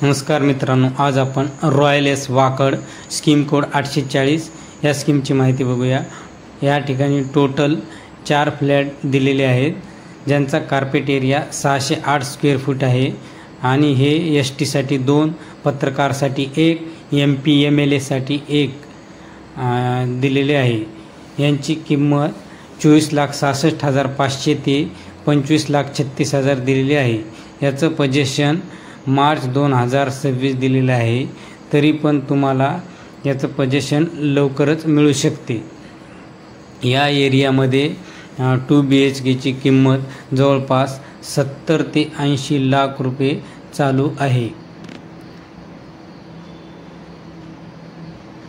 नमस्कार मित्रांनो, आज आपण royal S Wakad scheme code 840 या स्कीमची माहिती बघूया। या ठिकाणी टोटल 4 फ्लॅट दिलेले आहेत, ज्यांचा कार्पेट एरिया 608 स्क्वेअर फूट आहे आणि हे एस टीसाठी 2, पत्रकारसाठी 1, MP MLA साठी 1 दिलेले आहे। यांची किंमत 24,66,500 ते 25,36,000 दिलेली आहे। याचं पोजेशन मार्च 2026 दिलेलं आहे, तरी पण तुम्हाला याचं पोजेशन लवकरच मिळू शकते। या एरियामध्ये 2 BHK ची किंमत जवळपास 70 ते 80 लाख रुपये चालू आहे।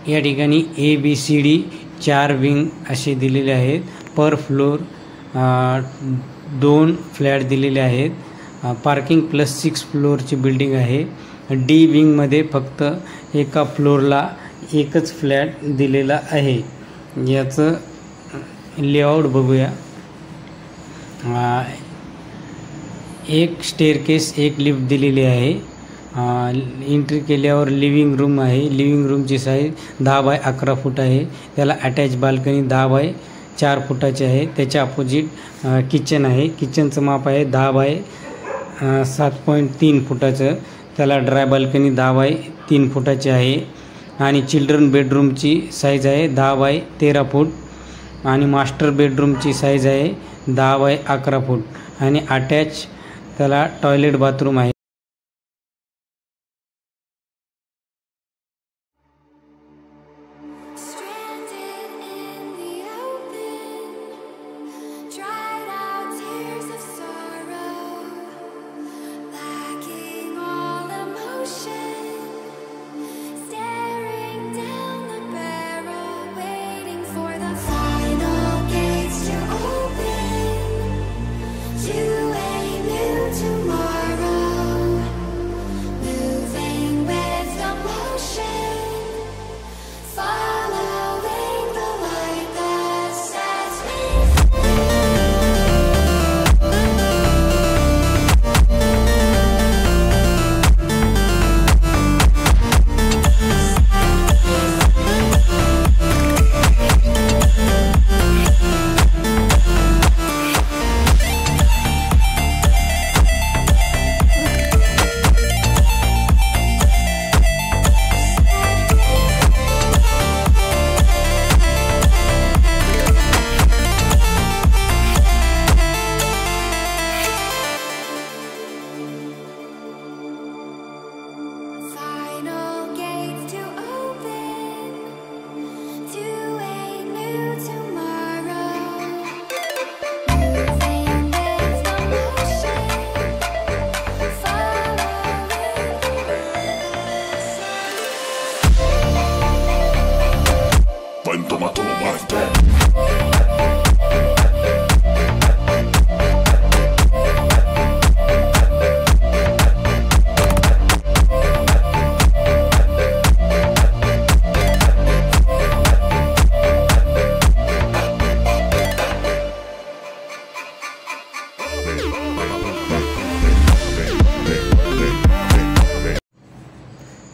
या ठिकाणी ABCD 4 विंग असे दिलेले आहेत। पर फ्लोर 2 फ्लॅट दिलेले आहेत। पार्किंग प्लस 6 फ्लोअरची बिल्डिंग आहे। D विंगमध्ये फक्त एका फ्लोअरला एकच फ्लॅट दिलेला आहे। याचं लेआउट बघूया। एक स्टेअरकेस, एक लिफ्ट दिलेली आहे। एंट्री केल्यावर लिव्हिंग रूम आहे। लिव्हिंग रूमची साईज 10 बाय 11 फूट आहे। त्याला अटॅच बाल्कनी 10 बाय 4 फुटाची आहे। त्याच्या अपोजिट किचन आहे। किचनचं माप आहे 10 बाय 7.3 फुटाचं। त्याला ड्राय बाल्कनी 10 बाय 3 फुटाची आहे आणि चिल्ड्रन बेडरूमची साईज आहे 10 बाय 13 फूट आणि मास्टर बेडरूमची साईज आहे 10 बाय 11 फूट आणि अटॅच त्याला टॉयलेट बाथरूम आहे।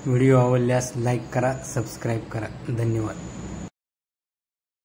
व्हिडिओ आवडल्यास लाईक करा, सबस्क्राईब करा। धन्यवाद।